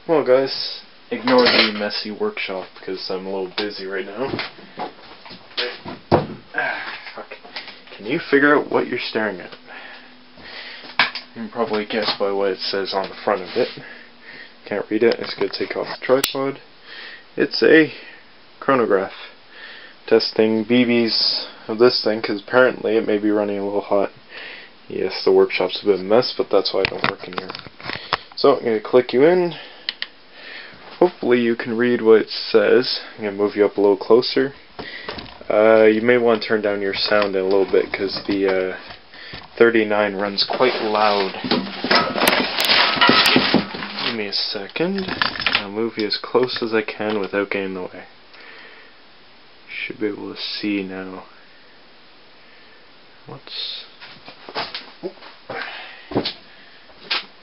Well guys, ignore the messy workshop because I'm a little busy right now. Fuck. Can you figure out what you're staring at? You can probably guess by what it says on the front of it. Can't read it, it's going to take off the tripod. It's a chronograph. Testing BBs of this thing because apparently it may be running a little hot. Yes, the workshop's a bit of a mess, but that's why I don't work in here. So I'm going to click you in. Hopefully you can read what it says. I'm going to move you up a little closer. You may want to turn down your sound a little bit because the 39 runs quite loud. Give me a second. I'll move you as close as I can without getting in the way. Should be able to see now.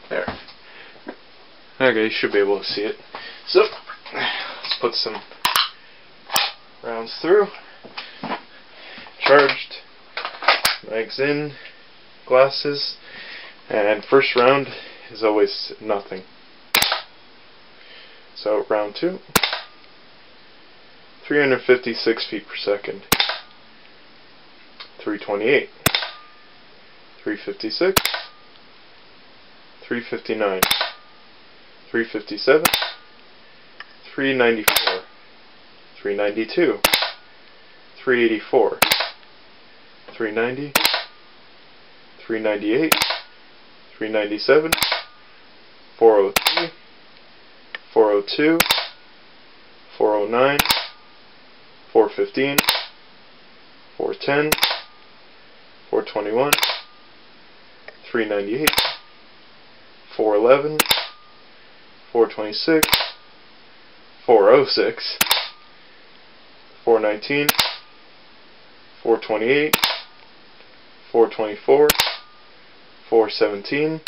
There. Okay, you should be able to see it. So, let's put some rounds through. Charged. Mags in. Glasses. And first round is always nothing. So, round 2. 356 feet per second. 328. 356. 359. 357. 394. 392. 384. 390. 398. 397. 403. 402. 409. 415. 410. 421. 398. 411. 426. 406. 419. 428. 424. 417.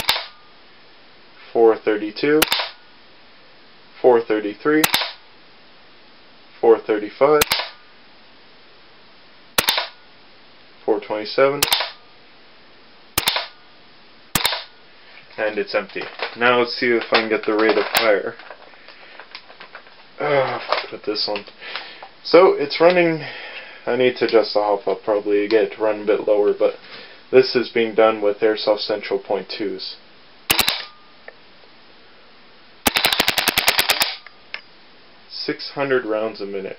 432. 433. 435. 427. And it's empty. Now let's see if I can get the rate of fire. Put this on. So it's running. I need to adjust the hop up probably to get it to run a bit lower, but this is being done with Airsoft Central .2s. .600 rounds a minute.